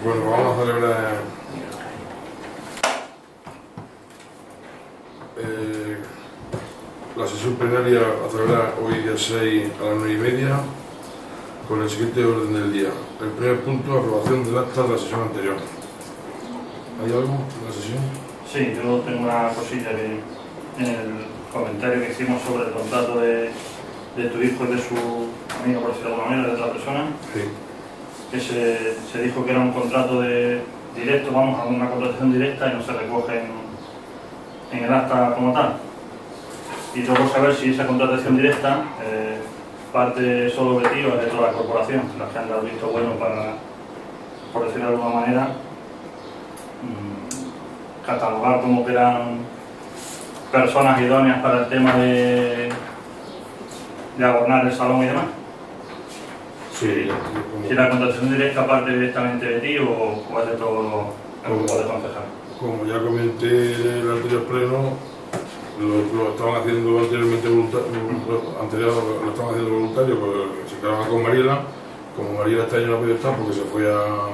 Bueno, vamos a celebrar la sesión plenaria a celebrar hoy día 6 a las 9:30 con el siguiente orden del día. El primer punto, aprobación del acta de la sesión anterior. ¿Hay algo en la sesión? Sí, yo tengo una cosilla que en el comentario que hicimos sobre el contrato de tu hijo y de su amigo, por decirlo de alguna manera, de otra persona, Sí. que se dijo que era un contrato directo, vamos, a una contratación directa y no se recoge en el acta como tal. Y luego saber si esa contratación directa parte solo de ti o es de toda la corporación, las que han dado visto bueno para, por decirlo de alguna manera, catalogar como que eran personas idóneas para el tema de adornar el salón y demás. Sí. Si la contratación directa parte directamente de ti o es de todo el grupo de concejales. Como ya comenté en el anterior pleno, lo estaban haciendo anteriormente voluntario, lo estaban haciendo voluntario, porque se quedaban con Mariela. Como Mariela este año no ha podido estar porque se fue a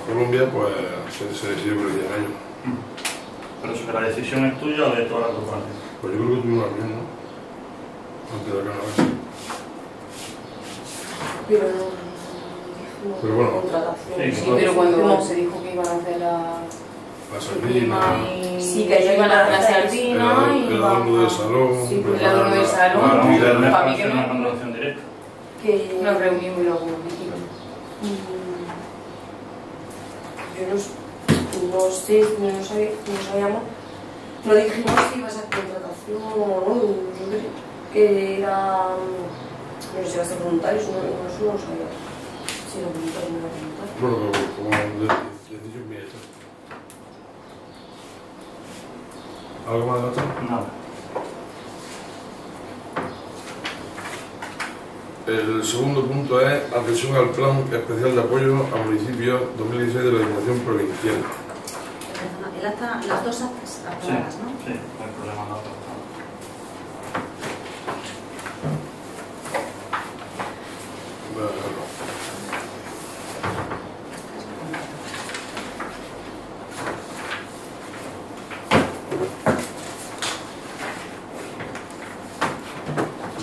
Colombia, pues se decidió que lo hicieran ellos. Pero eso, que la decisión es tuya o de toda la corporación. Pues yo creo que tuvimos una reunión, ¿no? Antes de la carnaval. Pero bueno, contratación. sí, Pero cuando se dijo que iban a hacer la sardina, sí, que ellos iban a hacer la sardina y el adorno del salón, sí, el adorno del salón, la actividad, para mí que una no, contratación directa. que nos reunimos y luego dijimos. Yo no sé, no sabíamos, no dijimos si iba a ser contratación o no, yo creo que era, no sé si iba a ser voluntario, eso no lo sabía, si era voluntario o no era voluntario. bueno, como les he dicho, mira, esto. ¿Algo más de nota? Nada. El segundo punto es adhesión al Plan Especial de Apoyo a Municipios 2016 de la Diputación Provincial. Las dos actas aprobadas, ¿no? Sí, no hay problema, no.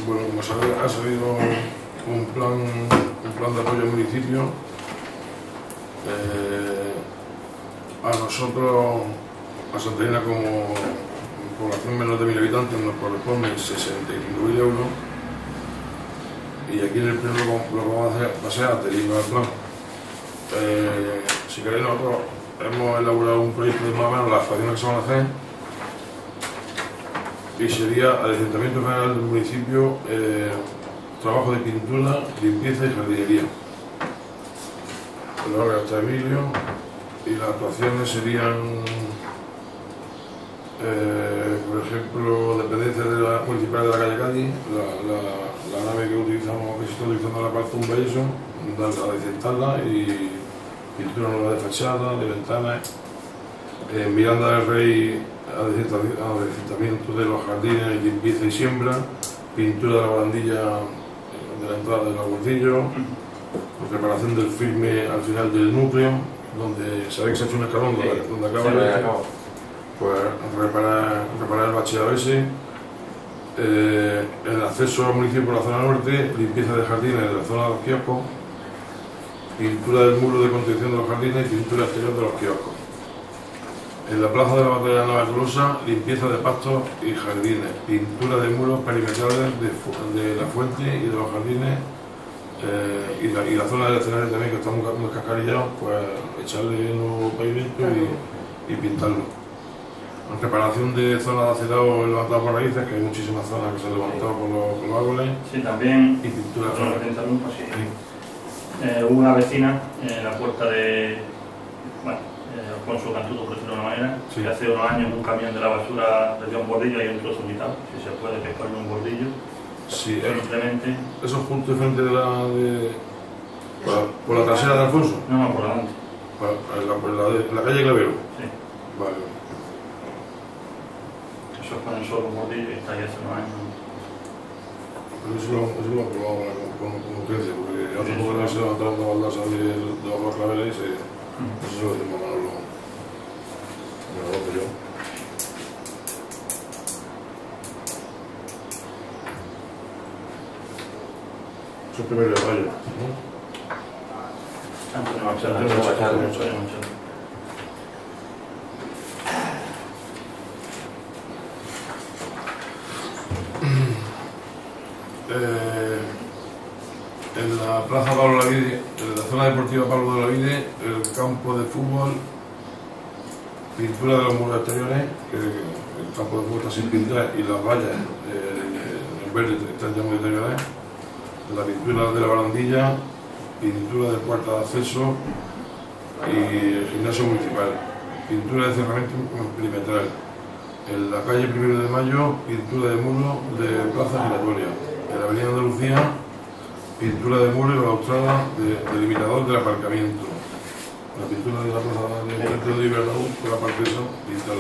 Bueno, como sabéis, ha salido un plan de apoyo al municipio. A nosotros, a Santa Elena, como población menos de 1000 habitantes, nos corresponden 65.000 euros. Y aquí en el pleno lo que vamos a hacer va a ser adherirnos al plan. Si queréis, nosotros hemos elaborado un proyecto de más o menos las acciones que se van a hacer. Y sería adiestramiento general del municipio, trabajo de pintura, limpieza y jardinería. El órgano está Emilio y las actuaciones serían, por ejemplo, dependencias de la municipal de la calle Cádiz, la nave que utilizamos, que se está utilizando la Palzumba y eso, a desinstalarla y pintura nueva de fachada, de ventanas. Miranda del Rey, adiestramiento de los jardines, limpieza y siembra, pintura de la barandilla de la entrada de los bordillos, preparación del firme al final del núcleo, donde sabéis que se ha hecho un escalón donde acaba pues reparar el bacheado ese, el acceso al municipio por la zona norte, limpieza de jardines de la zona de los kioscos, pintura del muro de contención de los jardines y pintura exterior de los kioscos. En la plaza de la Batalla de Nava Tolosa, limpieza de pastos y jardines, pintura de muros perimetrales de la fuente y de los jardines, y la zona del escenario también, que está muy cascarillado, pues echarle nuevo pavimento y pintarlo. En reparación de zonas de acerado levantadas por raíces, que hay muchísimas zonas que se han levantado por los árboles. Sí, también, y pintura hubo una vecina en la puerta de, Alfonso Cantuto, por decirlo de una manera, sí, que hace unos años un camión de la basura le dio un bordillo y un trozo quitado, si se puede pescarle un bordillo, sí, simplemente. ¿Eso es justo frente de por la trasera de Alfonso? No, por delante. La calle Clavero. Sí. Vale. Eso es con el solo bordillo y está ahí hace unos años. Pero eso lo aprobamos con urgencia, porque hace poco que se levantaron dos baldosas de los claveles y eso se lo decimos a Manolo. Me lo hago yo. Eso es primero de mayo. En la plaza Pablo Lavide, en la zona deportiva Pablo de Lavide, el campo de fútbol, pintura de los muros exteriores, que el campo de fútbol está sin pintar y las vallas en verde están ya muy deterioradas, la pintura de la barandilla, pintura del cuarto de acceso y el gimnasio municipal, pintura de cerramiento perimetral. En la calle 1 de Mayo, pintura de muro de plaza giratoria. En la avenida Andalucía, pintura de muro y balaustrada delimitador del aparcamiento. La pintura de la plaza de Ibernau, por la parte esa, digital.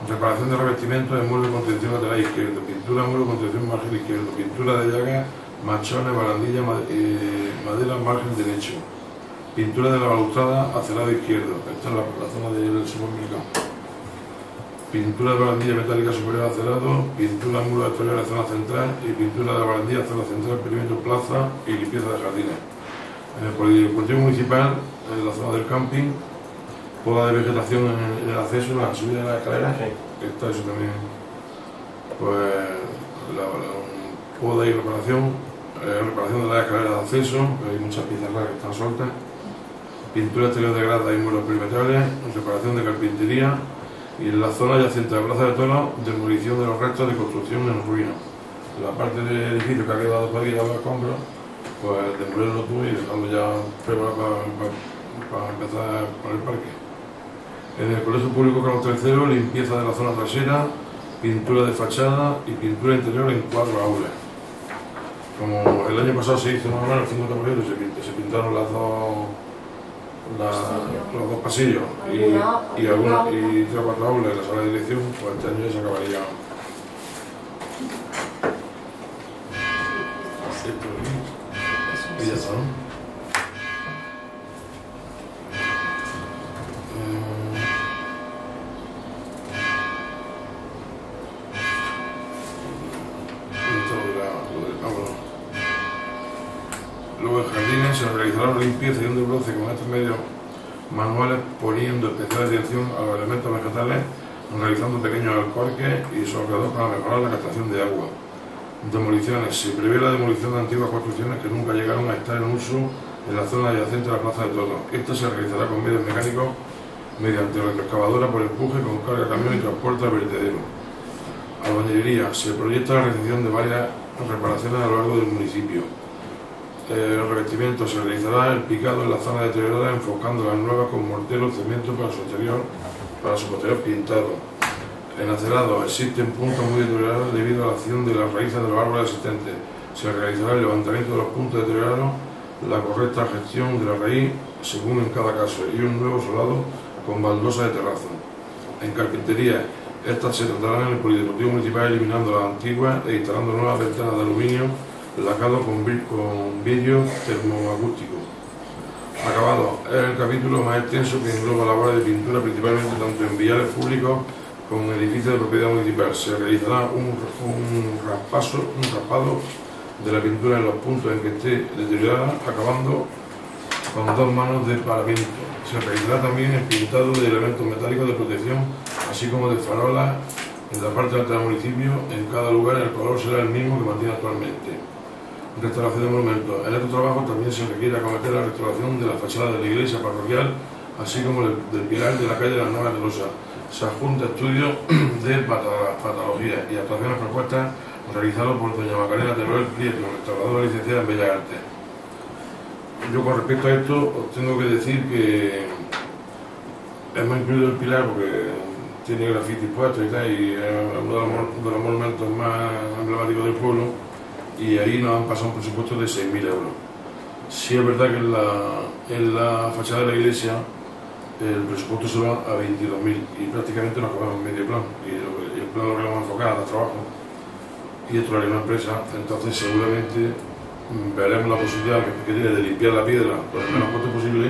Reparación de revestimiento de muro de contención lateral izquierdo, pintura de muro de contención margen izquierdo, pintura de llagas, machones, barandilla, madera margen derecho. Pintura de la balaustrada hacia el lado izquierdo. Esta es la zona del supermercado. Pintura de barandilla metálica superior hacia el lado, pintura de muro exterior en la zona central y pintura de la barandilla hacia la central, perímetro, plaza y limpieza de jardines. En el polideportivo municipal, en la zona del camping, poda de vegetación en el acceso, la subida de las escaleras, está eso también. Pues la poda y reparación de las escaleras de acceso, que hay muchas piezas raras que están sueltas. Pintura exterior de grada y muros perimetrales, reparación de carpintería. Y en la zona adyacente a la Plaza de Toros, demolición de los restos de construcción en ruinas. La parte del edificio que ha quedado todavía a los escombros, pues demolerlo tú y dejarlo ya preparado para empezar con el parque. En el Colegio Público Carlos III, limpieza de la zona trasera, pintura de fachada y pintura interior en 4 aulas. Como el año pasado se hizo más o menos el 50%, se pintaron los dos pasillos y 3 o 4 aulas en la sala de dirección, pues este año ya se acabaría. Y ya está, ¿no? Luego en jardines se realizará una limpieza y un desbroce con estos medios manuales, poniendo especial atención a los elementos vegetales, realizando pequeños alcorques y su alrededor para mejorar la captación de agua. Demoliciones. Se prevé la demolición de antiguas construcciones que nunca llegaron a estar en uso en la zona adyacente a la Plaza de Toros. Esta se realizará con medios mecánicos mediante retroexcavadora por empuje con carga camión y transporte al vertedero. Albañilería. Se proyecta la realización de varias reparaciones a lo largo del municipio. El revestimiento se realizará el picado en la zona deteriorada, enfocando las nuevas con mortero, cemento para su posterior pintado. En acerado existen puntos muy deteriorados debido a la acción de las raíces de los árboles existentes. Se realizará el levantamiento de los puntos deteriorados, la correcta gestión de la raíz según en cada caso y un nuevo solado con baldosa de terrazo. En carpintería, estas se tratarán en el polideportivo municipal eliminando las antiguas e instalando nuevas ventanas de aluminio lacado con vidrio termoacústico. Acabado es el capítulo más extenso que engloba labores de pintura principalmente tanto en viales públicos como en edificios de propiedad municipal. Se realizará un raspado de la pintura en los puntos en que esté deteriorada, acabando con 2 manos de paramento. Se realizará también el pintado de elementos metálicos de protección, así como de farolas en la parte alta del municipio. En cada lugar el color será el mismo que mantiene actualmente. Restauración de monumentos. En estos trabajos también se requiere acometer la restauración de la fachada de la iglesia parroquial, así como del pilar de la calle de las Nuevas de Losa. Se adjunta estudio de patología y actuaciones propuestas realizados por doña Macarena Teruel Prieto, restauradora licenciada en Bellas Artes. Yo con respecto a esto os tengo que decir que hemos incluido el pilar porque tiene graffiti puesto y tal, y es uno de los monumentos más emblemáticos del pueblo, y ahí nos han pasado un presupuesto de 6.000 euros. Sí es verdad que en la fachada de la iglesia el presupuesto se va a 22.000 y prácticamente nos acabamos en medio plan, y el plan lo que vamos a enfocar a dar trabajo, y esto lo haría una empresa, entonces seguramente veremos la posibilidad que tiene de limpiar la piedra con el menor coste posible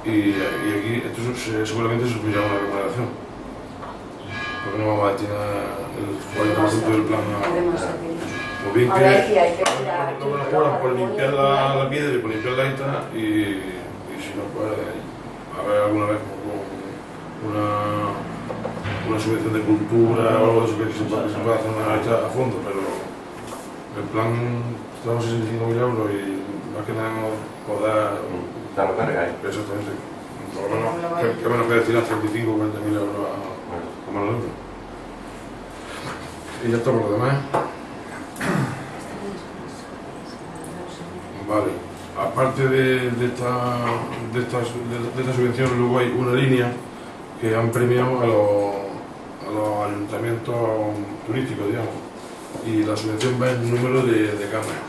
y aquí esto seguramente se sufrirá una remodelación. Porque no vamos a destinar el 40% del plan a... O bien que no nos cobran por limpiar la piedra y por limpiar la isla y si no, pues a ver alguna vez una subvención de cultura o algo de eso que se pueda hacer una isla a fondo, pero el plan estamos en 65.000 euros y más que nada poder... Claro, carga ahí. Exactamente. Por lo menos, que menos que destinar 35 o 40.000 euros a mano de obra. Y ya está por lo demás. Vale. Aparte de esta subvención, luego hay una línea que han premiado a los ayuntamientos turísticos, digamos. Y la subvención va en número de cámaras.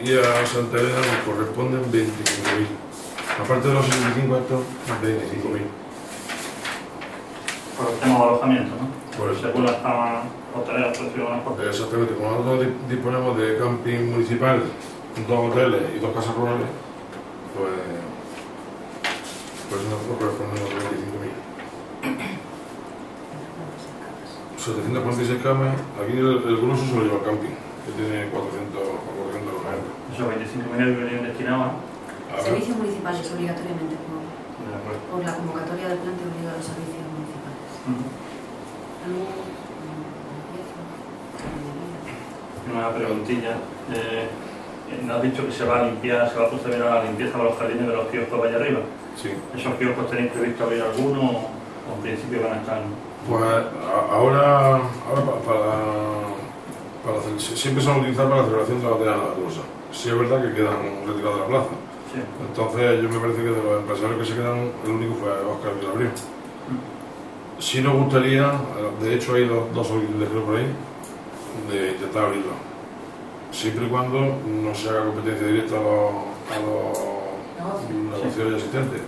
Y a Santa Elena nos corresponden 25.000. Aparte de los 65 estos, 25.000. Por el tema de alojamiento, ¿no? Pues, según las camas hoteleras, precios más cortos. exactamente, como nosotros disponemos de camping municipal, 2 hoteles y 2 casas rurales, pues nosotros correspondemos a 25.000. 746 camas, aquí el grueso se lo lleva al camping, que tiene 400 alojamientos. Esos 25.000 euros venían destinados Servicios municipales, obligatoriamente, por la convocatoria del plan te obliga a los servicios municipales. Una preguntilla. Nos has dicho que se va a limpiar, se va a proceder a la limpieza de los jardines de los kioscos allá arriba. Sí. ¿Esos kioscos tenéis previsto abrir alguno o en principio van a estar? Pues ahora siempre se van a utilizar para la celebración de la batalla de la Rosa. Sí es verdad que quedan retirados de la plaza. Sí. Entonces yo me parece que de los empresarios que se quedan, el único fue Óscar Vilabrío. Sí nos gustaría, de hecho hay dos solicitudes creo por ahí, de intentar abrirlo. Siempre y cuando no se haga competencia directa a los negocios ya existentes.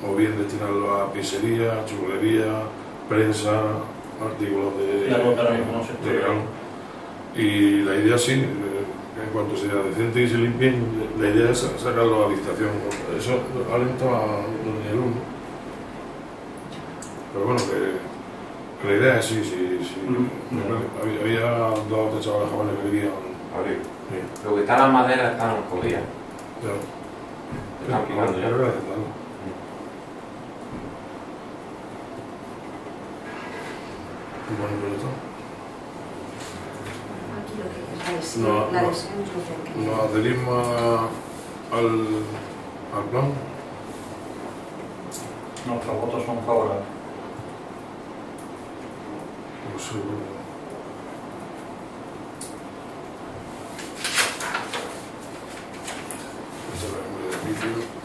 O bien destinarlo a pizzería, churrería, prensa, artículos de regalo. Y la idea sí, en cuanto sea decente y se limpien, la idea es sacarlo a licitación. Eso alenta a el 1. Pero bueno, que la idea es sí. Había 2 o 3 chavales jóvenes que querían abrir. Sí. Lo que está en las maderas están jodidas. Ya. Están quemando ya. Bueno, pues esto. Aquí lo que es la adhesión es lo que... Nos adherimos al plan. Nuestros votos son favorables. No sé, bueno. Esta es la memoria del vídeo.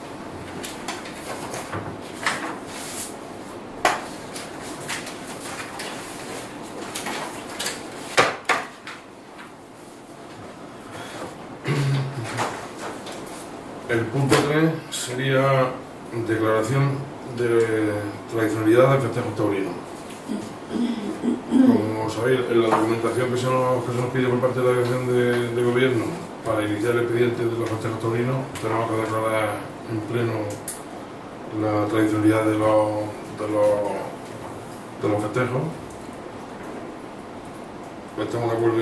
El punto 3 sería declaración de tradicionalidad del festejo taurino. Como sabéis, en la documentación que se nos pide por parte de la Dirección de Gobierno para iniciar el expediente de los festejos taurinos, tenemos que declarar en pleno la tradicionalidad de los festejos. Estamos de acuerdo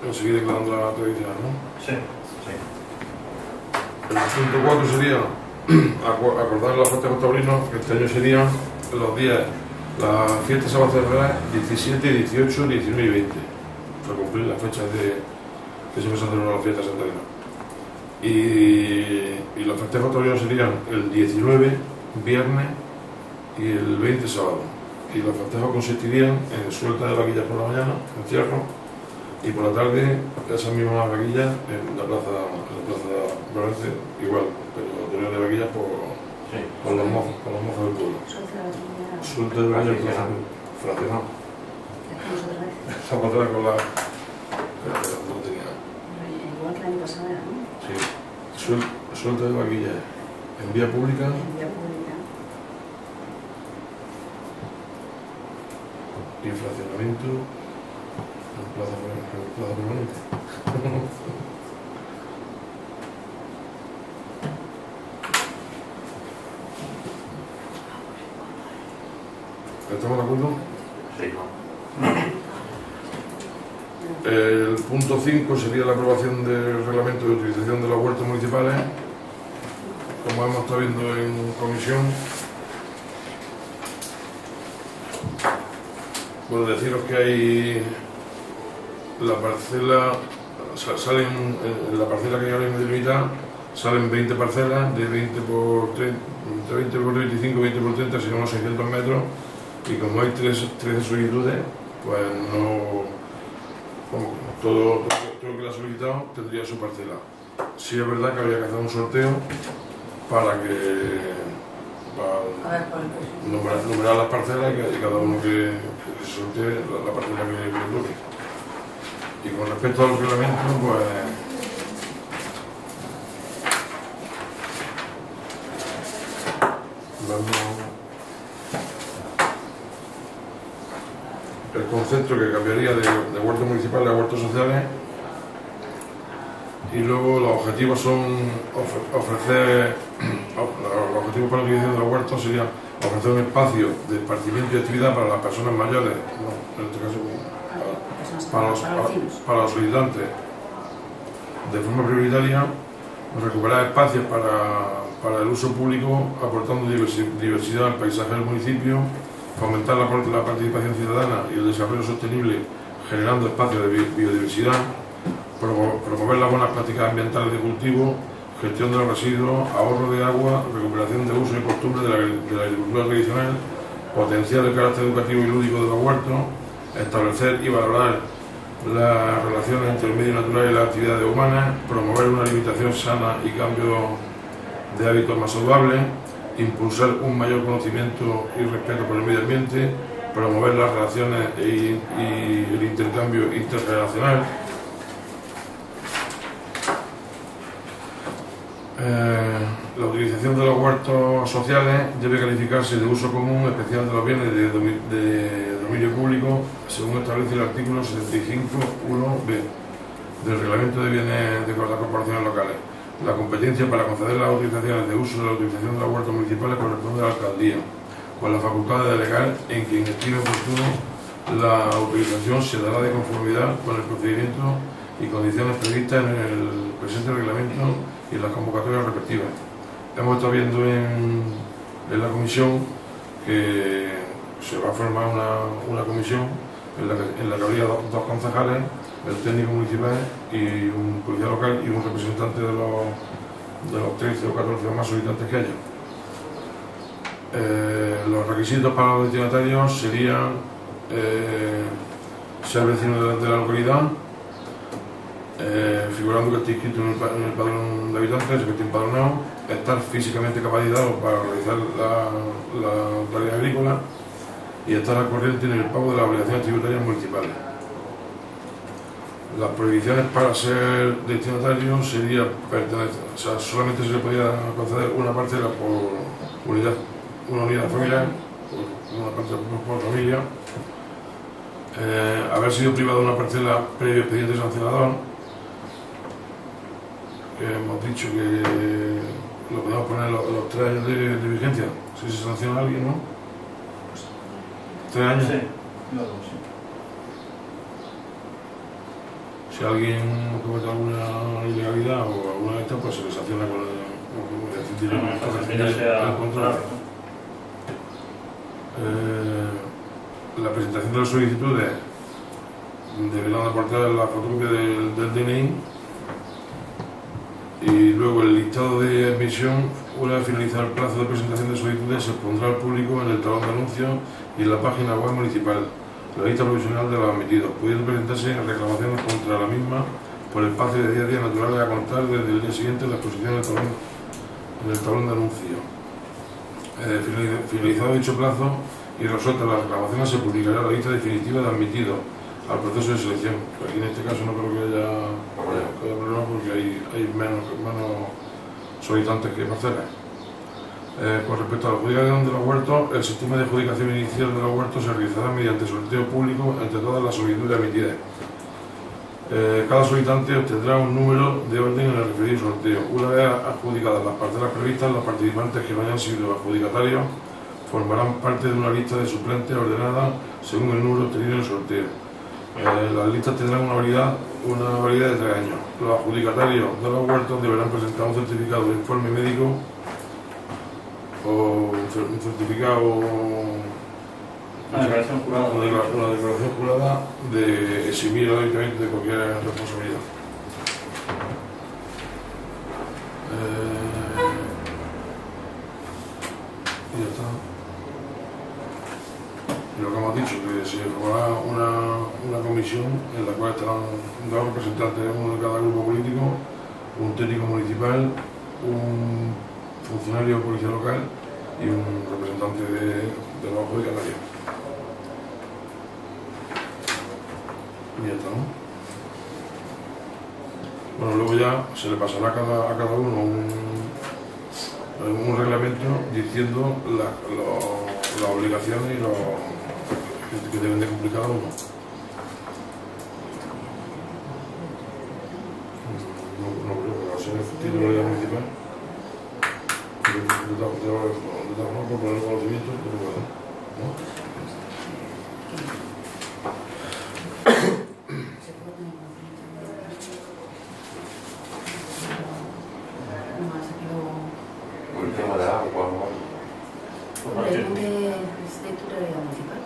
en seguir declarando la tradicional, ¿no? Sí. El punto 4 sería acordar los festejos taurinos, que este año serían los días, las fiestas sabateras 17, 18, 19 y 20. Para cumplir las fechas que siempre se han celebrado las fiestas santaneras. Y los festejos taurinos serían el 19, viernes, y el 20, sábado. Y los festejos consistirían en suelta de vaquillas por la mañana, encierro, y por la tarde esas mismas vaquillas en la plaza Valente, igual, pero tener de vaquillas con los mozos del pueblo. Suelta de vaquillas fraccionado. Esa patrona con la... no tenía. Igual que el año pasado era, ¿no? Sí. Suelta de vaquillas en vía pública. En vía pública. Inflacionamiento en plaza permanente. ¿Estamos de acuerdo? Sí. El punto 5 sería la aprobación del reglamento de utilización de los huertos municipales. Como hemos estado viendo en comisión, pues deciros que hay la parcela, salen en la parcela que ahora mismo delimitada, salen 20 parcelas de 20 por 30, entre 20 por 25, 20 por 30, serán unos 600 metros, y como hay 13 solicitudes, pues no, todo lo que le ha solicitado tendría su parcela. Sí es verdad que habría que hacer un sorteo para numerar las parcelas y cada uno que se sortee la parcela que le toque. Y con respecto al reglamento, pues el concepto que cambiaría de huertos municipales a huertos sociales, y luego los objetivos son ofrecer, los objetivos para la utilización de los huertos serían ofrecer un espacio de esparcimiento y actividad para las personas mayores, no, en este caso para los solicitantes, de forma prioritaria, recuperar espacios para el uso público, aportando diversidad al paisaje del municipio, fomentar la participación ciudadana y el desarrollo sostenible, generando espacios de biodiversidad, promover las buenas prácticas ambientales de cultivo, gestión de los residuos, ahorro de agua, recuperación de uso y costumbres de la agricultura tradicional, potenciar el carácter educativo y lúdico de los huertos, establecer y valorar las relaciones entre el medio natural y las actividades humanas, promover una alimentación sana y cambio de hábitos más saludables, impulsar un mayor conocimiento y respeto por el medio ambiente, promover las relaciones y el intercambio intergeneracional. La utilización de los huertos sociales debe calificarse de uso común especial de los bienes de dominio público, según establece el artículo 75.1b del Reglamento de Bienes de las Corporaciones Locales. La competencia para conceder las autorizaciones de uso de la utilización de los huertos municipales corresponde a la alcaldía, con la facultad de delegar en quien estime oportuno la autorización se dará de conformidad con el procedimiento y condiciones previstas en el presente reglamento y en las convocatorias respectivas. Hemos estado viendo en la comisión que se va a formar una comisión en la que habría dos concejales, el técnico municipal y un policía local y un representante de los 13 o 14 o más solicitantes que haya. Los requisitos para los destinatarios serían ser vecino de la localidad, figurando que esté inscrito en el padrón de habitantes, que esté empadronado, estar físicamente capacitado para realizar la tarea agrícola y estar al corriente en el pago de las obligaciones tributarias municipales. Las prohibiciones para ser destinatario sería solamente se le podía conceder una parcela por unidad, una unidad familiar, una parcela por familia, haber sido privado de una parcela previo expediente sancionador, que hemos dicho que lo podemos poner los 3 años de vigencia, si se sanciona a alguien, ¿no? 3 años. Sí, claro, sí. Si alguien comete alguna ilegalidad o alguna de estas, pues se le sanciona con el control. La presentación de las solicitudes deberán aportar la fotocopia del DNI y luego el listado de admisión. Una vez finalizado el plazo de presentación de solicitudes, se pondrá al público en el talón de anuncios y en la página web municipal la lista provisional de los admitidos, pudiendo presentarse reclamaciones contra la misma por el espacio de 10 días naturales a contar desde el día siguiente de la exposición en el talón de anuncios. Finalizado dicho plazo y resueltas las reclamaciones, se publicará la lista definitiva de admitidos al proceso de selección. Aquí en este caso no creo que haya problema porque hay menos solicitantes que parcelas. Con respecto a la adjudicación de los huertos, el sistema de adjudicación inicial de los huertos se realizará mediante sorteo público entre todas las solicitudes admitidas. Cada solicitante obtendrá un número de orden en el referido sorteo. Una vez adjudicadas las parcelas previstas, los participantes que no hayan sido adjudicatarios formarán parte de una lista de suplentes ordenada según el número obtenido en el sorteo. Las listas tendrán una validez de 3 años. Los adjudicatarios de los huertos deberán presentar un certificado de informe médico o un certificado, una declaración jurada, una declaración jurada de eximir al ayuntamiento de cualquier responsabilidad. Y ya está. Y lo que hemos dicho, que se formará una comisión en la cual estarán 2 representantes, uno de cada grupo político, un técnico municipal, un funcionario de policía local y un representante de los adjudicatarios. Y ya está, ¿no? Bueno, luego ya se le pasará a cada uno un reglamento diciendo las obligaciones y los que deben de cumplir cada uno. No creo que va a ser el titularidad municipal. De tal forma, por poner conocimiento, ¿no? El tema de agua, ¿no? Es de titularidad municipal.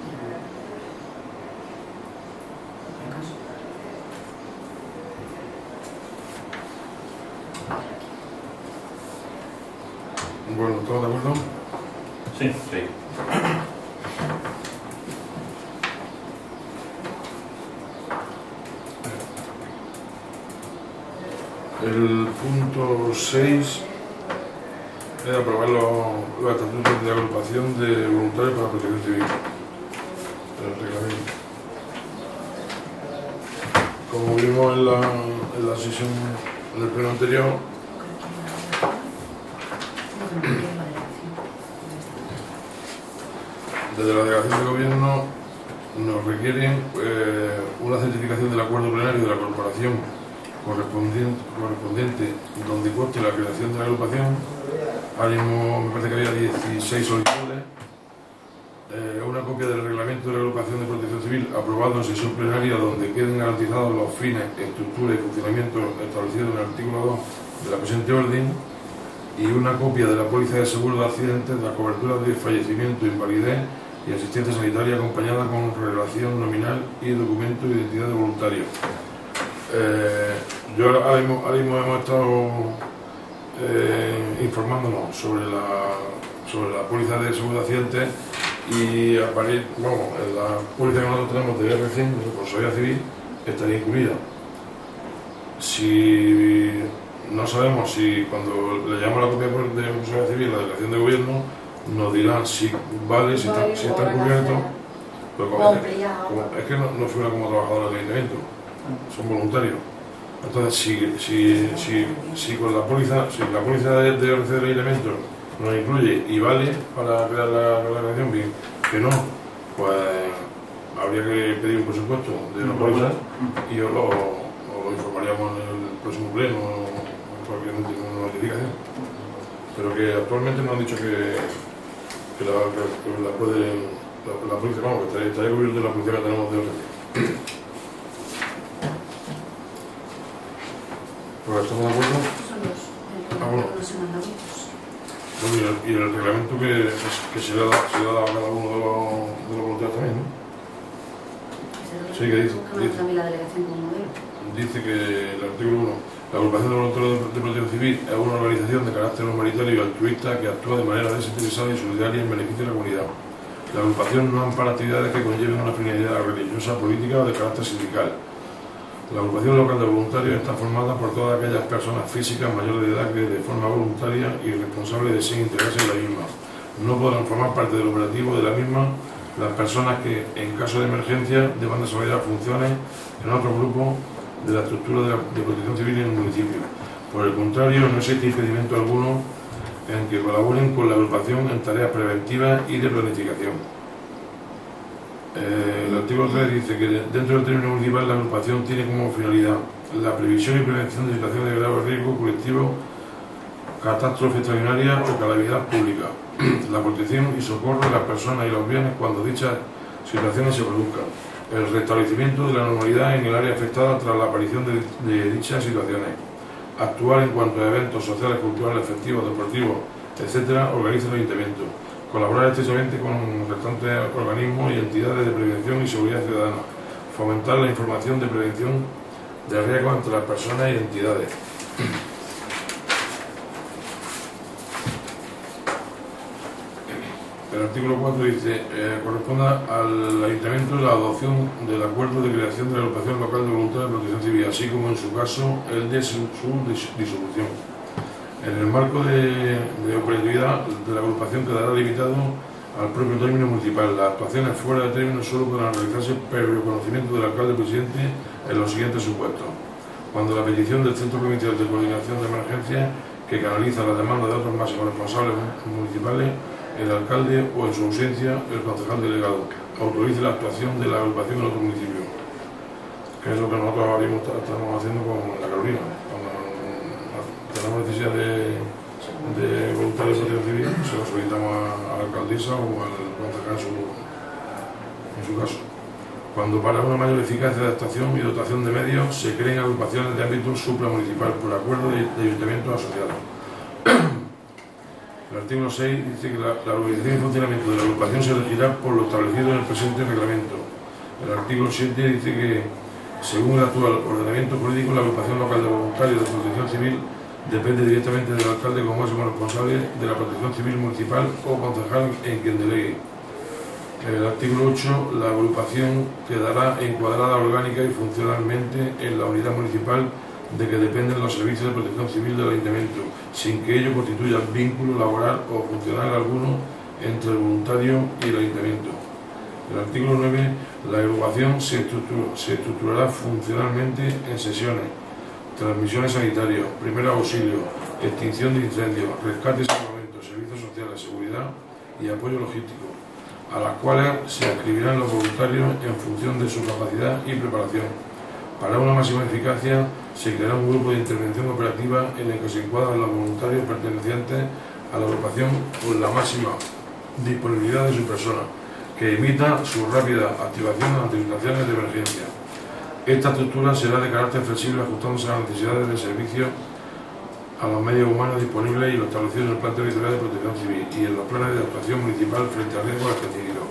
Bueno, ¿todos de acuerdo? Sí. Sí. El punto 6 es aprobar los estatutos de agrupación de voluntarios para la protección civil. El reglamento. Como vimos en la sesión del pleno anterior, desde la delegación de gobierno nos requieren una certificación del acuerdo plenario de la corporación correspondiente donde conste la creación de la agrupación. Me parece que había 16 solicitudes. Una copia del reglamento de la agrupación de protección civil aprobado en sesión plenaria donde queden garantizados los fines, estructura y funcionamiento establecidos en el artículo 2 de la presente orden, y una copia de la póliza de seguro de accidentes de la cobertura de fallecimiento, invalidez y asistencia sanitaria acompañada con relación nominal y documento de identidad de voluntario. Ahora mismo hemos estado informándonos sobre la póliza de seguro de accidentes y en la póliza que nosotros tenemos de RC, de responsabilidad civil, estaría incluida. Si no sabemos si cuando le llamamos la copia de responsabilidad civil la delegación de gobierno nos dirán si vale, si está cubierto. Es que no figura como trabajador del ayuntamiento, son voluntarios. Entonces, si con la póliza de RC del ayuntamiento nos incluye y vale para crear la declaración, bien, que no, pues habría que pedir un presupuesto de la póliza y os lo informaríamos en el próximo pleno o cualquier notificación. Pero que actualmente nos han dicho que la póliza, vamos, que estaría cubierto de la póliza que tenemos de RC. Pues estamos de acuerdo. Bueno. Y el reglamento que se le ha dado a cada uno de los voluntarios también, ¿no? Sí, que dice también la delegación como modelo. Dice que el artículo 1, la agrupación de voluntarios de protección civil es una organización de carácter humanitario y altruista que actúa de manera desinteresada y solidaria en beneficio de la comunidad. La agrupación no ampara actividades que conlleven una finalidad religiosa, política o de carácter sindical. La agrupación local de voluntarios está formada por todas aquellas personas físicas mayores de edad que de forma voluntaria y responsable deciden integrarse en la misma. No podrán formar parte del operativo de la misma las personas que, en caso de emergencia, deban desarrollar funciones en otro grupo de la estructura de protección civil en el municipio. Por el contrario, no existe impedimento alguno en que colaboren con la agrupación en tareas preventivas y de planificación. El artículo 3 dice que dentro del término municipal la agrupación tiene como finalidad la previsión y prevención de situaciones de grave riesgo colectivo catástrofe extraordinaria o calamidad pública, la protección y socorro de las personas y los bienes cuando dichas situaciones se produzcan, el restablecimiento de la normalidad en el área afectada tras la aparición de dichas situaciones, actuar en cuanto a eventos sociales, culturales, festivos, deportivos, etc., organiza el ayuntamiento, colaborar estrechamente con restantes organismos y entidades de prevención y seguridad ciudadana, fomentar la información de prevención de riesgos entre las personas y entidades. El artículo 4 dice, corresponde al Ayuntamiento la adopción del acuerdo de creación de la agrupación local de voluntarios de protección civil, así como en su caso el de su disolución. En el marco de operatividad de la agrupación quedará limitado al propio término municipal. Las actuaciones fuera de término solo podrán realizarse previo conocimiento del alcalde presidente en los siguientes supuestos. Cuando la petición del Centro Provincial de Coordinación de Emergencias, que canaliza la demanda de otros máximos responsables municipales, el alcalde o en su ausencia el concejal delegado autorice la actuación de la agrupación en otro municipio, que es lo que nosotros ahora mismo estamos haciendo con la Carolina. Cuando tenemos necesidad de voluntarios de protección civil, se lo solicitamos a la alcaldesa o al concejal en su caso. Cuando para una mayor eficacia de actuación y dotación de medios se creen agrupaciones de ámbito supramunicipal por acuerdo de ayuntamientos asociados. El artículo 6 dice que la organización y funcionamiento de la agrupación se regirá por lo establecido en el presente reglamento. El artículo 7 dice que, según el actual ordenamiento jurídico, la agrupación local de voluntarios de protección civil depende directamente del alcalde como máximo responsable de la protección civil municipal o concejal en quien delegue. En el artículo 8, la agrupación quedará encuadrada orgánica y funcionalmente en la unidad municipal de que dependen los servicios de protección civil del ayuntamiento, sin que ello constituya vínculo laboral o funcional alguno entre el voluntario y el ayuntamiento. En el artículo 9, la agrupación se estructurará funcionalmente en sesiones, transmisiones sanitarias, primer auxilio, extinción de incendios, rescate y salvamento, servicios sociales, seguridad y apoyo logístico, a las cuales se inscribirán los voluntarios en función de su capacidad y preparación. Para una máxima eficacia, se creará un grupo de intervención operativa en el que se encuadran los voluntarios pertenecientes a la agrupación con la máxima disponibilidad de su persona, que evita su rápida activación ante situaciones de emergencia. Esta estructura será de carácter flexible, ajustándose a las necesidades de servicio, a los medios humanos disponibles y lo establecido en el Plan Territorial de Protección Civil y en los planes de actuación municipal frente a riesgos específicos.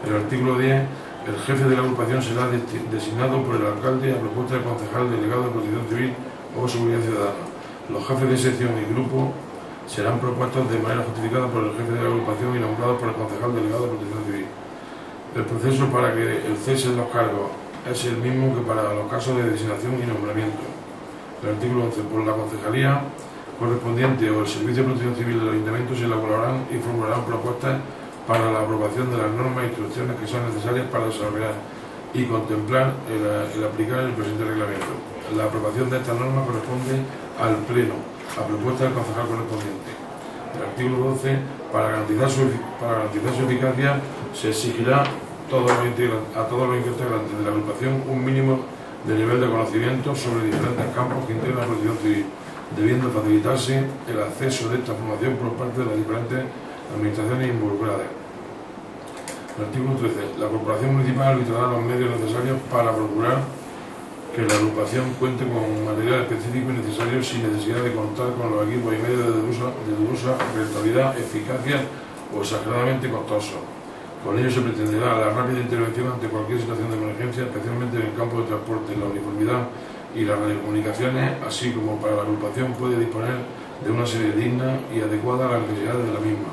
En el artículo 10, el jefe de la agrupación será designado por el alcalde a propuesta del concejal delegado de Protección Civil o Seguridad Ciudadana. Los jefes de sección y grupo serán propuestos de manera justificada por el jefe de la agrupación y nombrados por el concejal delegado de Protección Civil. El proceso para que el cese de los cargos es el mismo que para los casos de designación y nombramiento. El artículo 11. Por la concejalía correspondiente o el Servicio de Protección Civil del Ayuntamiento se elaborarán y formularán propuestas para la aprobación de las normas e instrucciones que son necesarias para desarrollar y contemplar el aplicar el presente reglamento. La aprobación de estas normas corresponde al Pleno, a propuesta del concejal correspondiente. El artículo 12. Para garantizar su eficacia, se exigirá a todos los integrantes de la agrupación un mínimo de nivel de conocimiento sobre diferentes campos que integran la protección civil, debiendo facilitarse el acceso de esta formación por parte de las diferentes administraciones involucradas. El artículo 13. La Corporación Municipal arbitrará los medios necesarios para procurar que la agrupación cuente con material específico y necesario sin necesidad de contar con los equipos y medios de dudosa rentabilidad, eficacia o exageradamente costosos. Con ello se pretenderá la rápida intervención ante cualquier situación de emergencia, especialmente en el campo de transporte, la uniformidad y las radiocomunicaciones, así como para la agrupación puede disponer de una serie digna y adecuada a las necesidades de la misma.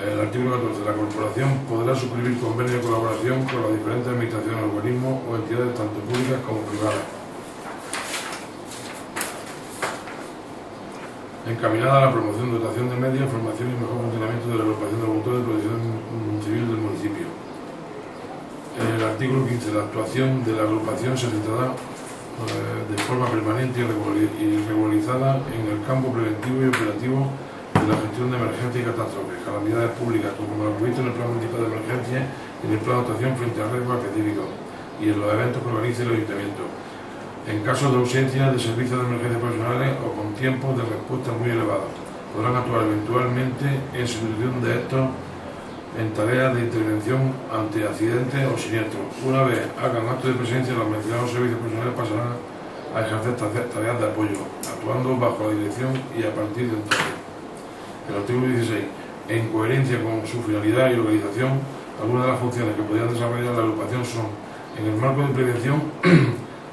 El artículo 14. La corporación podrá suscribir convenios de colaboración con las diferentes administraciones, organismos o entidades tanto públicas como privadas, encaminada a la promoción, dotación de medios, formación y mejor funcionamiento de la agrupación de voluntarios de protección civil del municipio. En el artículo 15. La actuación de la agrupación se centrará de forma permanente y regularizada en el campo preventivo y operativo de la gestión de emergencias y catástrofes, calamidades públicas, como lo previsto en el Plan Municipal de Emergencia y en el Plan de Actuación frente a riesgos específicos y en los eventos que organice el Ayuntamiento. en caso de ausencia de servicios de emergencia profesionales o con tiempos de respuesta muy elevados. Podrán actuar eventualmente en sustitución de estos en tareas de intervención ante accidentes o siniestros. Una vez hagan acto de presencia, los mencionados servicios profesionales pasarán a ejercer tareas de apoyo, actuando bajo la dirección y a partir de entonces. El artículo 16. En coherencia con su finalidad y organización, algunas de las funciones que podrían desarrollar la agrupación son, en el marco de prevención,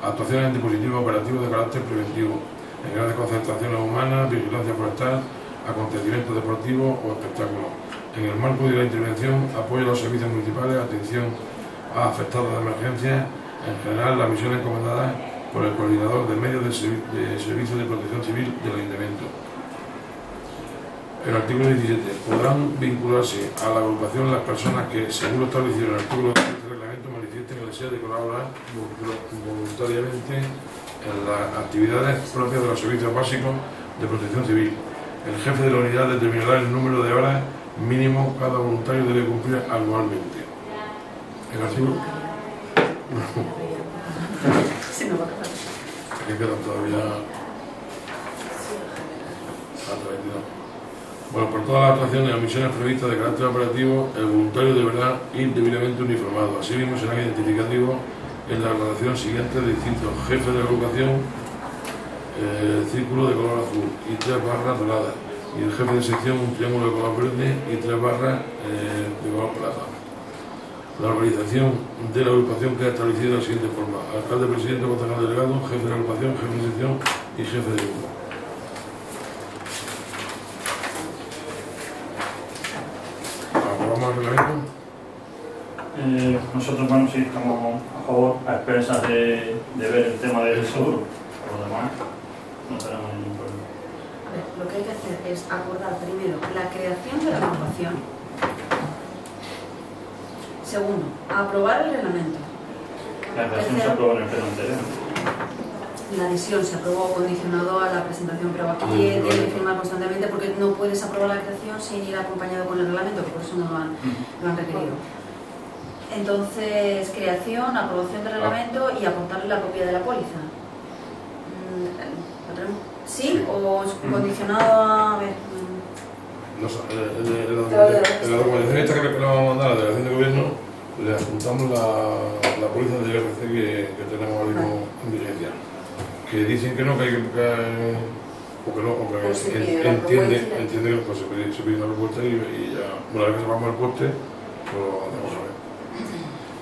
actuaciones en dispositivos operativos de carácter preventivo, en grandes concentraciones humanas, vigilancia forestal, acontecimientos deportivos o espectáculos. En el marco de la intervención, apoyo a los servicios municipales, atención a afectados de emergencia, en general las misiones encomendadas por el coordinador de medios de servicios de protección civil del ayuntamiento. El artículo 17. Podrán vincularse a la agrupación las personas que, según lo establecido en el artículo 17 del reglamento, manifiesten el deseo de colaborar voluntariamente en las actividades propias de los servicios básicos de protección civil. El jefe de la unidad determinará el número de horas mínimo cada voluntario debe cumplir anualmente. El artículo... Se me va a acabar. Aquí quedan todavía... Bueno, por todas las actuaciones y misiones previstas de carácter operativo, el voluntario deberá ir debidamente uniformado. Asimismo, serán identificativos en la redacción siguiente de distintos jefes de la agrupación, círculo de color azul y 3 barras doradas, y el jefe de sección un triángulo de color verde y 3 barras de color plata. La organización de la agrupación queda establecida de la siguiente forma: alcalde, presidente, concejal delegado, jefe de la agrupación, jefe de sección y jefe de grupo. ¿Aprobamos el reglamento? Nosotros, bueno, sí estamos a favor, a expensas de ver el tema del seguro. Por lo demás, no tenemos ningún problema. A ver, lo que hay que hacer es acordar primero la creación de la agrupación. Segundo, aprobar el reglamento. La creación se aprobó en el pleno anterior. La adhesión se aprobó condicionado a la presentación, pero aquí tiene que firmar constantemente porque no puedes aprobar la creación sin ir acompañado con el reglamento, que por eso no lo han requerido. Entonces, creación, aprobación del reglamento y aportarle la copia de la póliza. ¿Lo tenemos? ¿Sí? ¿O condicionado a...? A ver. No, en la documentación esta que le vamos a mandar a la delegación de gobierno, le apuntamos la póliza del IRC que tenemos ahora mismo en vigencia. Que dicen que no, que hay que o que no, o que entiende que pues, se pide una propuesta y ya, una vez que sepamos el coste, pues lo hacemos a ver.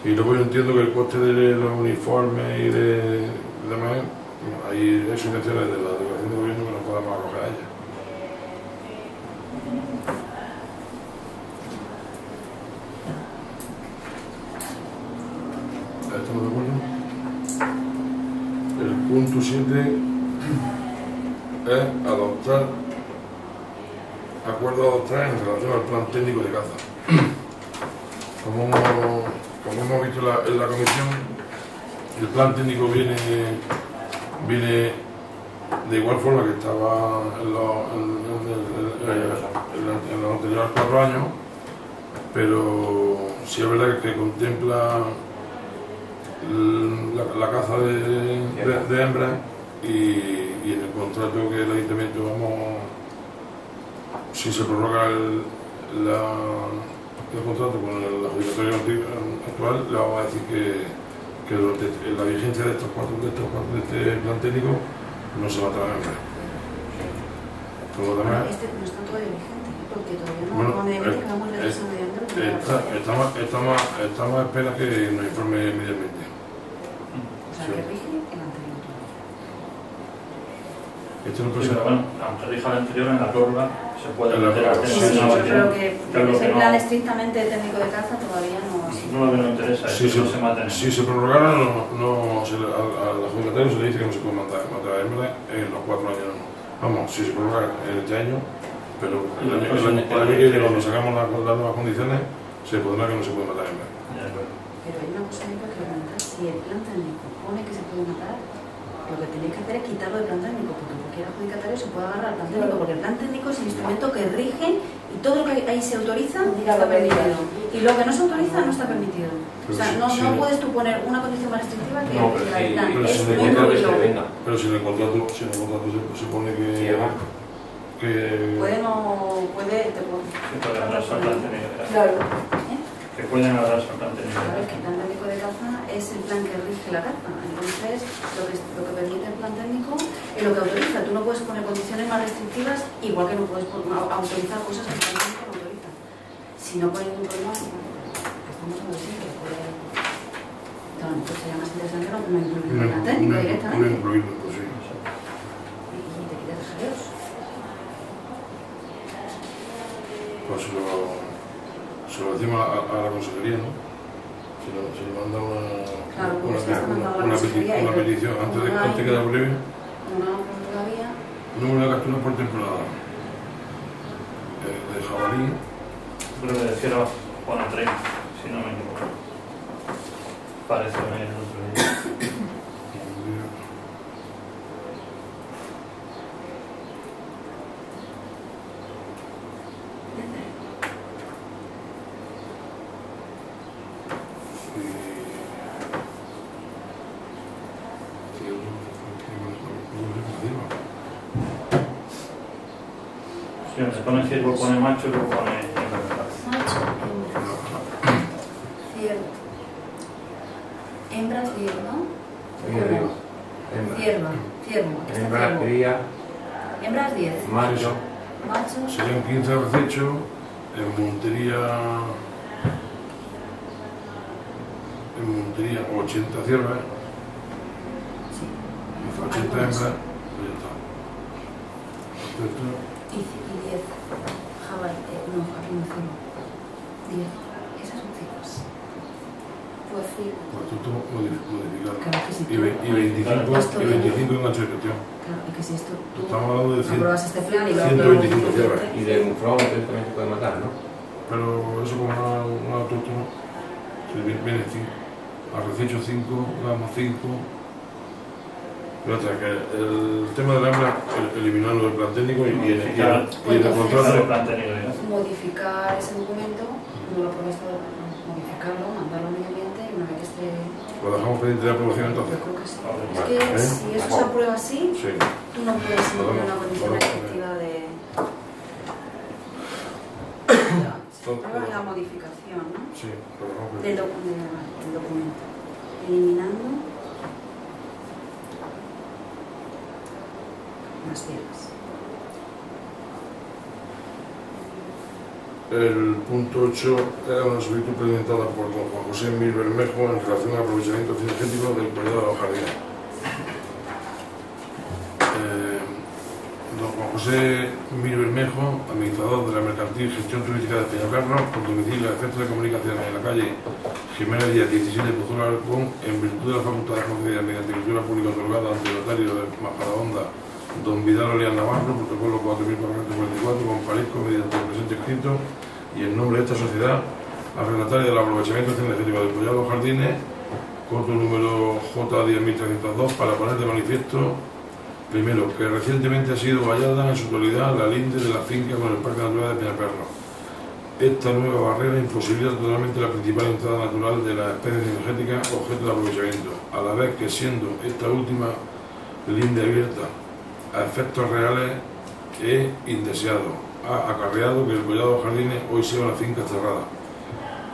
Y luego yo entiendo que el coste de los uniformes y de demás, hay subvenciones de la delegación de gobierno que nos podamos acoger a ella. ¿Estamos de acuerdo? El punto 7 es acuerdo a adoptar en relación al plan técnico de caza. Como hemos visto en la comisión, el plan técnico viene de igual forma que estaba en los anteriores 4 años, pero sí es verdad que contempla la caza de hembras y en el contrato que el ayuntamiento si se prorroga el contrato con el adjudicatario actual, le vamos a decir que durante la vigencia de este plan técnico no se matarán hembras. Por lo demás, Este no está todavía vigente, porque todavía no pone que vamos revisando estamos a espera que nos informe inmediatamente. O sea, que rige el anterior. Esto no Sí, pero bueno, aunque rija el anterior, en la prórroga se puede meter a Sí, pero que es el plan estrictamente técnico de caza todavía no. No, lo que nos interesa es que no se maten. Si se prorrogara, al adjudicatario se le dice que no se puede matar hembras en los 4 años. Vamos, si se prorroga en este año, pero el año que viene, cuando sacamos las nuevas condiciones, se podrá que no se puede matar hembras. Pero hay una cosa que hay que preguntar: si el plan técnico pone que se puede matar, lo que tenéis que hacer es quitarlo del plan técnico, porque cualquier adjudicatario se puede agarrar al plan técnico, porque el plan técnico es el instrumento que rige y todo lo que ahí se autoriza está permitido. Y lo que no se autoriza no está permitido. O sea, no puedes tú poner una condición más restrictiva que No, pero la del plan. pero Es si muy le que obvio. se venga. Pero si en el contrato se pone que Puede, no puede, te puedo. Que pueden agarrarse al plan técnico de caza. Claro. Que pueden agarrarse al plan técnico de Claro, es que caza. el plan técnico de caza es el plan que rige la caza. Entonces, lo que permite el plan técnico es lo que autoriza. Tú no puedes poner condiciones más restrictivas, igual que no puedes autorizar cosas que el plan técnico no autoriza. Si no pone ningún problema, estamos hablando de siempre. Claro, pues sería más interesante no incluir el plan técnico no directamente. incluirlo, pues sí. Y te quitas de jaleos. Pues se lo decimos a la consejería, ¿no? Se le manda Claro, porque se está mandando a la consejería una petición antes que la breve. Como no todavía. Número de capturas por temporada de jabalí. Creo que de Sierra pone 30, si no me equivoco. Parece que me el otro día. Si donde pone ciervo pone macho, luego pone hembra. Macho, hembra. Ciervo. Hembras 10, ¿no? Ahí arriba. Hembra. Ciervo. Aquí está Hembra, ciervo. cría, Hembras 10. macho. Macho. Serían 15 recechos, en montería 80 ciervas, Sí. 80 hembras, pues ya está. Perfecto. Y 10. Jabalí. No, aquí no ciervo. 10. Esas son ciervas. Pues sí. Pues tú modificado. Claro que sí. Y 25 en ancho de gestión. Claro, y que si esto tú Estamos hablando de apruebas este plan y lo 125 ciervas. Y de un fraude también se puede matar, ¿no? Pero eso como una autóctona, viene 5. Arrececho 5, gama 5. Pero otra, que el tema de la hembra, eliminarlo del plan técnico y en el contrato. El plan técnico de caza. modificar ese documento, no lo apruebas todo, modificarlo, mandarlo al medio ambiente y una vez que esté. Lo dejamos pendiente de aprobación entonces. Yo creo que sí. Vale. Es que Vale. si eso se aprueba así, Sí. tú no puedes incluir una condición Podemos. restrictiva de. La modificación, ¿no? Sí, lo dejamos Del pendiente. documento. Eliminando las ciervas. El punto 8 era una solicitud presentada por don Juan José Mil Bermejo en relación al aprovechamiento cinegético del periodo de los jardines. Don Juan José Mil Bermejo, administrador de la Mercantil Gestión Turística de Peñaperros, por domicilio de Centro de Comunicaciones en la calle Jiménez Díaz 17 de Pozuelo Alarcón, en virtud de las facultades concedidas mediante escritura pública otorgada ante el notario de Majadahonda, don Vidal Olián Navarro, protocolo 4.444, comparezco mediante el presente escrito y en nombre de esta sociedad al relatario del aprovechamiento cinegético del Collado Jardines, corto número J10302, para poner de manifiesto, primero, que recientemente ha sido vallada en su totalidad la linde de la finca con el Parque Natural de Peñaperros. Esta nueva barrera imposibilita totalmente la principal entrada natural de las especies cinegéticas objeto de aprovechamiento, a la vez que siendo esta última linde abierta a efectos reales e indeseados, ha acarreado que el Collado Jardines hoy sea una finca cerrada,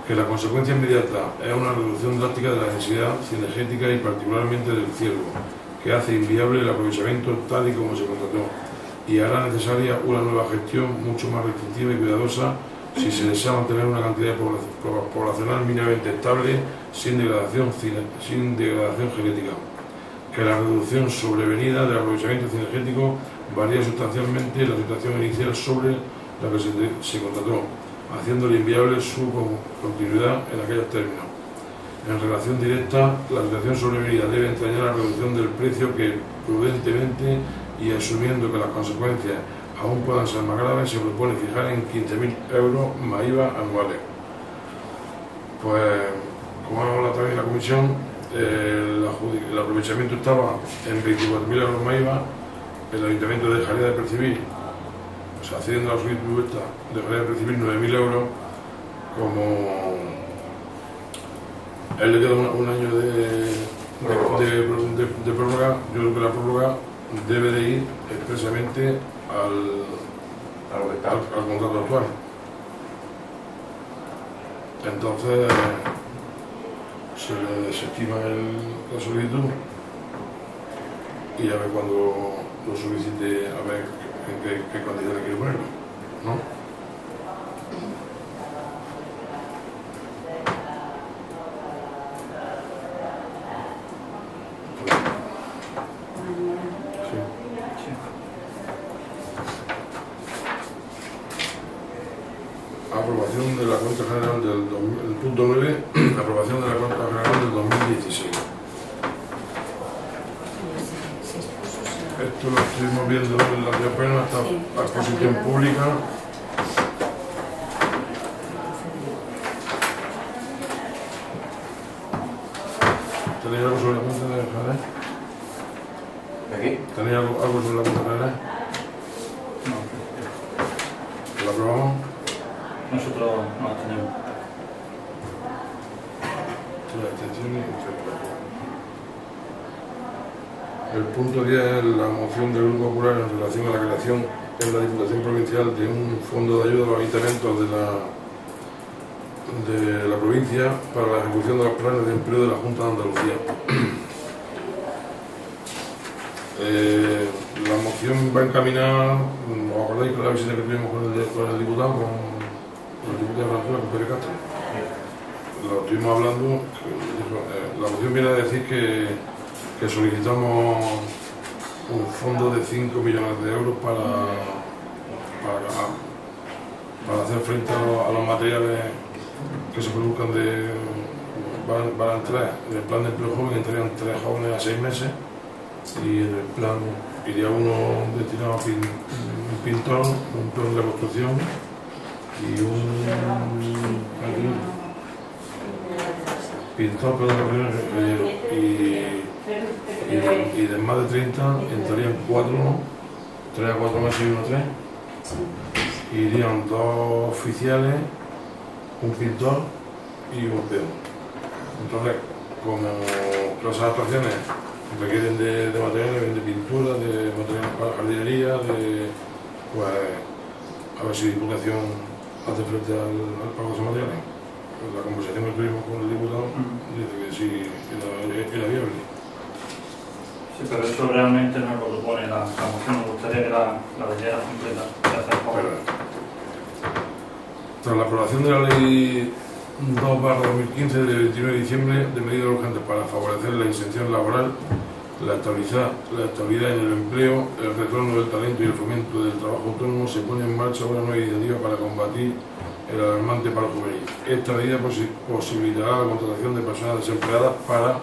que la consecuencia inmediata es una reducción drástica de la densidad cinegética y particularmente del ciervo, que hace inviable el aprovechamiento tal y como se contrató y hará necesaria una nueva gestión mucho más restrictiva y cuidadosa si se desea mantener una cantidad poblacional mínimamente estable sin degradación genética, que la reducción sobrevenida del aprovechamiento cinegético varía sustancialmente la situación inicial sobre la que se contrató, haciéndole inviable su continuidad en aquellos términos. En relación directa, la situación sobrevenida debe entrañar la reducción del precio que, prudentemente y asumiendo que las consecuencias aún puedan ser más graves, se propone fijar en 15.000 euros más IVA anuales. Pues, como hemos hablado también en la comisión, el aprovechamiento estaba en 24.000 euros más IVA, el ayuntamiento dejaría de percibir, o sea, haciendo la solicitud esta, dejaría de percibir 9.000 euros. Como a él le queda un año de prórroga, yo creo que la prórroga debe de ir expresamente al contrato actual. Entonces se le desestima la solicitud y a ver cuando lo solicite, a ver en qué condiciones quiere ponerlo, ¿no? Aprobación de la cuenta general el punto 9, aprobación de la cuenta general del 2016. Esto lo estuvimos viendo en la plena, hasta exposición pública. ¿Tenéis algo sobre la cuenta general? ¿Aquí? ¿Tenéis algo sobre la cuenta general? ¿La aprobamos? Nosotros no la tenemos. El punto 10 es la moción del Grupo Popular en relación a la creación en la Diputación Provincial de un fondo de ayuda a los ayuntamientos de la provincia para la ejecución de los planes de empleo de la Junta de Andalucía. La moción va encaminada, ¿os acordáis con la visita que tuvimos con el diputado, con el diputado de Francisco, con Pérez Castro? Lo estuvimos hablando, la moción viene a decir que solicitamos un fondo de 5 millones de euros para hacer frente a los materiales que se produzcan van a entrar en el plan de empleo joven, entrarían 3 jóvenes a 6 meses y en el plan iría uno destinado a un pintor, un plan de construcción y un pintor, y de más de 30 entrarían 4, 3 a 4 meses y 1 a 3. Irían 2 oficiales, un pintor y un peón. Entonces, como todas esas actuaciones requieren de materiales, de pintura, de materiales para jardinería, pues a ver si Diputación hace frente al pago de esos materiales. Pues la conversación que tuvimos con el diputado dice que sí, era viable. Sí, pero eso realmente no lo propone la moción, me gustaría que la leyera completa. Tras la aprobación de la Ley 2/2015 del 29 de diciembre de medidas urgentes para favorecer la inserción laboral, la estabilidad en el empleo, el retorno del talento y el fomento del trabajo autónomo, se pone en marcha una nueva iniciativa para combatir el alarmante paro juvenil. Esta medida posibilitará la contratación de personas desempleadas para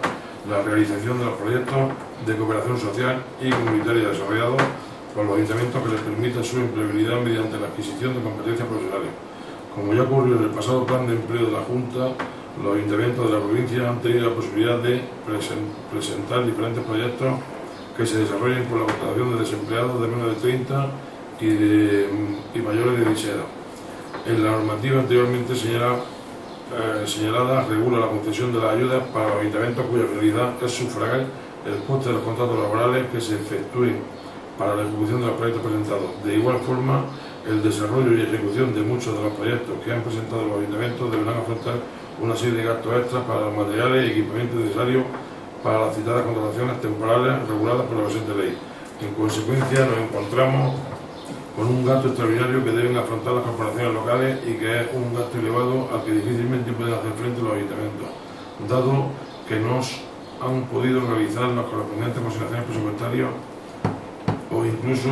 la realización de los proyectos de cooperación social y comunitaria desarrollados por los ayuntamientos que les permitan su empleabilidad mediante la adquisición de competencias profesionales. Como ya ocurrió en el pasado plan de empleo de la Junta, los ayuntamientos de la provincia han tenido la posibilidad de presentar diferentes proyectos que se desarrollen con la contratación de desempleados de menos de 30 y mayores de 16 edad. En la normativa anteriormente señalada regula la concesión de las ayudas para los ayuntamientos cuya finalidad es sufragar el coste de los contratos laborales que se efectúen para la ejecución de los proyectos presentados. De igual forma, el desarrollo y ejecución de muchos de los proyectos que han presentado los ayuntamientos deberán afrontar una serie de gastos extras para los materiales y equipamientos necesarios para las citadas contrataciones temporales reguladas por la presente ley. En consecuencia, nos encontramos con un gasto extraordinario que deben afrontar las corporaciones locales y que es un gasto elevado al que difícilmente pueden hacer frente los ayuntamientos, dado que no han podido realizar las correspondientes consignaciones presupuestarias o incluso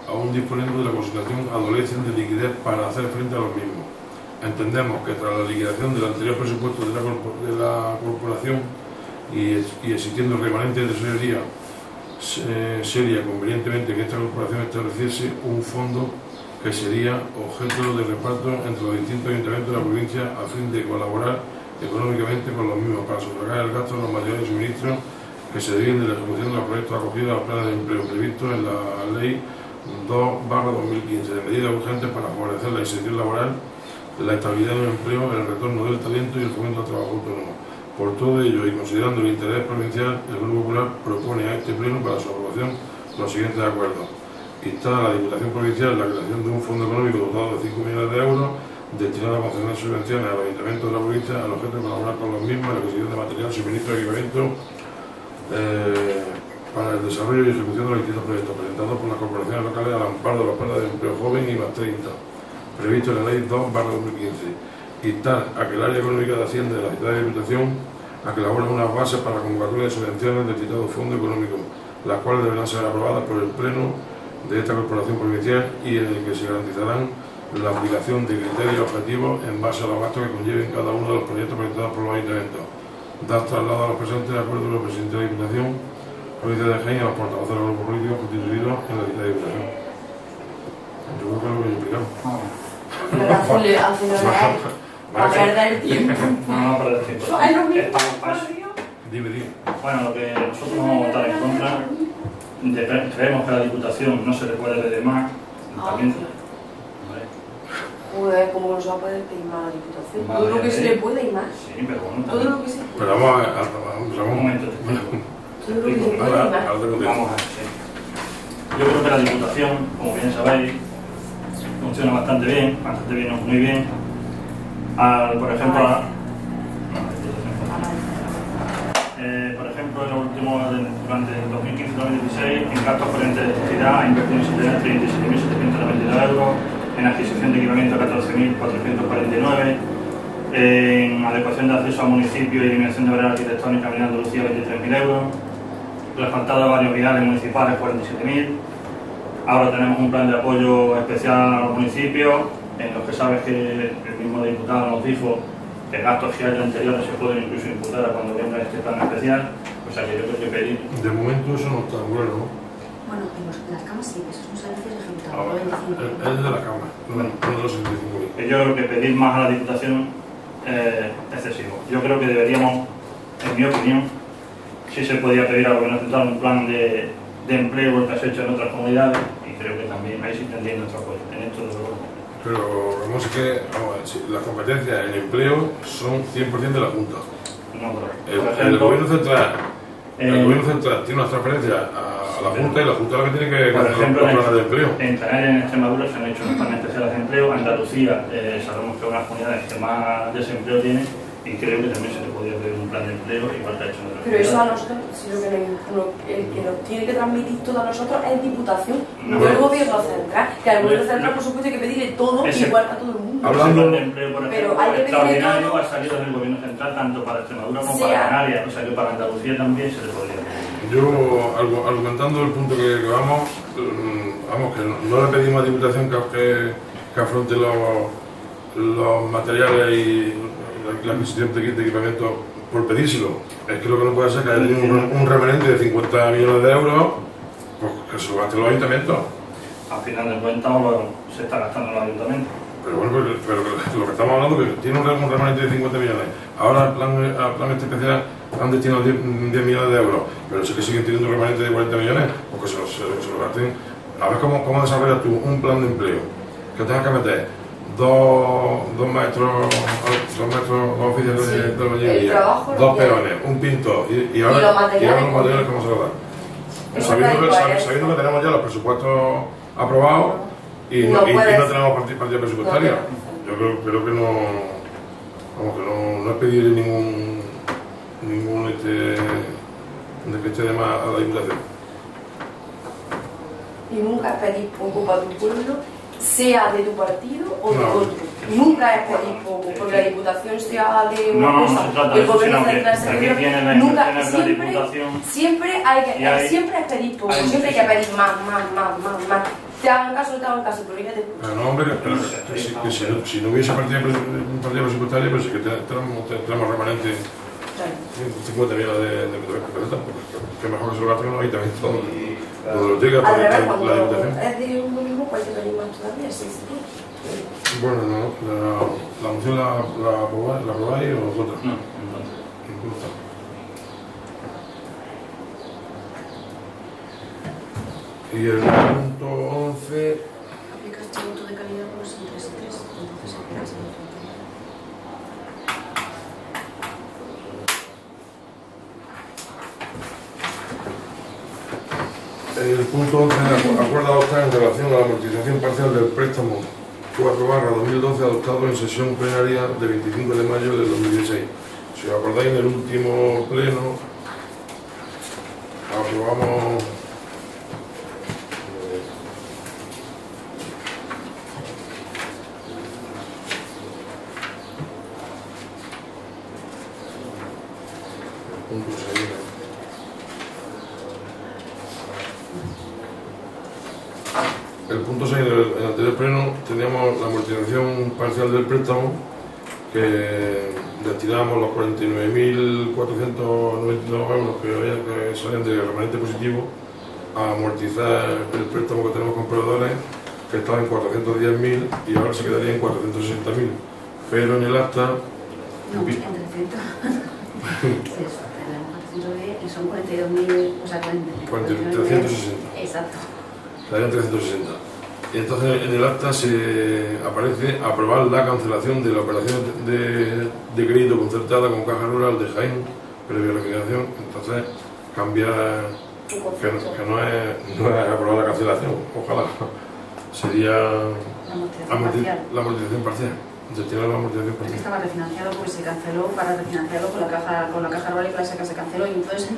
aún disponiendo de la consignación adolecen de liquidez para hacer frente a los mismos. Entendemos que tras la liquidación del anterior presupuesto de la corporación y existiendo remanente de tesorería sería convenientemente que esta corporación estableciese un fondo que sería objeto de reparto entre los distintos ayuntamientos de la provincia a fin de colaborar económicamente con los mismos para sufragar el gasto de los materiales y suministros que se deriven de la ejecución de los proyectos acogidos a los planes de empleo previstos en la Ley 2/2015 de medidas urgentes para favorecer la inserción laboral, la estabilidad del empleo, el retorno del talento y el fomento al trabajo autónomo. Por todo ello y considerando el interés provincial, el Grupo Popular propone a este Pleno para su aprobación los siguientes acuerdos. Instar a la Diputación Provincial la creación de un fondo económico dotado de 5 millones de euros destinado a conceder subvenciones a los ayuntamientos de la provincia al objeto de colaborar con los mismos en la adquisición de material, suministro y equipamiento para el desarrollo y ejecución de los distintos proyectos presentados por las corporaciones locales al amparo de los planes de empleo joven y más 30, previsto en la Ley 2/2015. Instar a que el área económica de Hacienda de la ciudad de Diputación a que elabore unas bases para la convocatoria de subvenciones del citado fondo económico, las cuales deberán ser aprobadas por el Pleno de esta corporación provincial y en el que se garantizarán la aplicación de criterios objetivos en base a los gastos que conlleven cada uno de los proyectos presentados por los ayuntamientos. Dar traslado a los presentes de acuerdo con el presidente de la Diputación Provincia de Jaén y a los portavoces de los grupos políticos constituidos en la ciudad de Diputación. Yo creo que es lo que he explicado. A perder el tiempo. No perder tiempo. Ay, lo mismo. Dime. Bueno, lo que nosotros vamos a votar en contra, creemos que a la Diputación no se le puede pedir más. También, Joder, ¿cómo no se va a poder pedir más a la Diputación? Madre Todo lo que se mía. le puede y más. sí, pero bueno, Todo también. lo que se puede. Pero vamos a Un momento. Todo lo que se puede y más. Vamos a ver, sí. Yo creo que la Diputación, como bien sabéis, funciona bastante bien, muy bien. Por ejemplo, por ejemplo, en lo último, durante el 2015-2016, en gastos corrientes de electricidad ha invertido en 37.792 euros, en adquisición de equipamiento 14.449, en adecuación de acceso al municipio y eliminación de barreras arquitectónicas en Andalucía 23.000 euros, asfaltado de varios viales municipales 47.000. Ahora tenemos un plan de apoyo especial a los municipios, en los que sabes que el mismo diputado nos dijo que gastos que haya anteriores se pueden incluso imputar a cuando venga este plan especial, o sea que yo creo que pedir. De momento eso no está bueno. Bueno, en las camas sí, que esos son servicios ejecutados. Ahora, el de la Cámara, no de los 75.000. Yo creo que pedir más a la Diputación es excesivo. Yo creo que deberíamos, en mi opinión, sí se podía pedir al Gobierno Central un plan de empleo que se ha hecho en otras comunidades y creo que también ahí sí tendría nuestro apoyo. En esto de lo Pero vamos a ver, las competencias en empleo son 100% de la Junta. no, El Gobierno Central tiene una transferencia a la Junta y la Junta es la que tiene que por hacer ejemplo, los planes de empleo. en Canarias y en Extremadura se han hecho unos planes especiales de empleo. Andalucía sabemos que es una de las comunidades que más desempleo tiene y creo que también se le podría pedir un plan de empleo igual que ha hecho en otras Pero eso a comunidades. nosotros, si el que nos tiene que transmitir todo a nosotros es Diputación, No. no el Gobierno Central. Que al Gobierno Central, por supuesto, hay que pedirle todo Ese- igual a todo el mundo. Hablando- Ese plan de empleo, por Pero ejemplo, hay que pedirle extraordinario todo. ha salido del Gobierno Central tanto para Extremadura como Sí, para Canarias, o sea que para Andalucía también se le podría pedir. Yo, argumentando el punto que vamos, que no le pedimos a Diputación que afronte los materiales y la adquisición de equipamiento por pedírselo. Es que lo que no puede ser que haya tenido un remanente de 50 millones de euros, pues que se lo gasten los ayuntamientos. Al final de cuentas se está gastando en los ayuntamientos. Pero bueno, pero lo que estamos hablando es que tiene un remanente de 50 millones. Ahora al plan este especial han destinado 10 millones de euros, pero sí que siguen teniendo un remanente de 40 millones, porque se lo gasten. A ver cómo desarrollas tú un plan de empleo que tengas que meter dos maestros, dos oficiales Sí, de el albañilería, trabajo dos lo tiene. peones, un pintor y los ahora materiales los materiales cómo se lo dan. Eso Sabiendo está igual, sabiendo que tenemos ya los presupuestos aprobados y no tenemos partida presupuestaria. Yo creo que no, vamos, que no es pedir ningún de que esté de más a la Diputación. Y nunca es pedir poco para tu pueblo, sea de tu partido o de No. otro. Nunca es pedir poco, porque la Diputación sea de una No cosa se trata y de el eso, Gobierno sino que Central sea aquí de tiene otra. la Nunca, inversión en la Diputación. siempre es pedir poco, hay siempre hay que pedir más. Te hagan caso o no te hagan caso, pero ya te escucho. Pero no, hombre, que si no hubiese partida presupuestaria, pues sí que tenemos remanente Claro. 50 millones de pesetas, porque mejor que se lo gasten los ayuntamientos donde lo llega Al revés, la cuando Diputación. es de un mismo ¿cuál te venís más todavía? Sí, sí. Bueno, no, la moción la aprobáis o vosotros. No, entonces. Y el punto 11, Aplica este voto de calidad por los 3 y 3, entonces aplica ese voto. el punto 11 acuerda adoptar en relación a la amortización parcial del préstamo 4/2012 adoptado en sesión plenaria de 25 de mayo del 2016. Si os acordáis, en el último pleno aprobamos punto 6. El punto 6 del anterior pleno teníamos la amortización parcial del préstamo, que destinábamos los 49.492 euros que salían de remanente positivo a amortizar el préstamo que tenemos con proveedores, que estaba en 410.000 y ahora se quedaría en 460.000. Pero en el acta... No, en 300. Y son 42.000, o sea, 360. Exacto. Serían 360. Y entonces en el acta se aparece aprobar la cancelación de la operación de crédito concertada con Caja Rural de Jaén, previa liquidación. Entonces cambiar, que no es aprobar la cancelación, ojalá, sería la amortización parcial. Destinar la amortización Es que parcial. estaba refinanciado porque se canceló para refinanciarlo con la Caja Rural y Clásica se canceló y entonces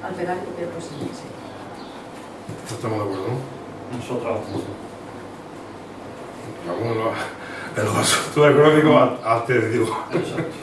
al pegar pues sí. No estamos de acuerdo, ¿no? Nosotros. Algunos el asunto económico, te digo. Exacto.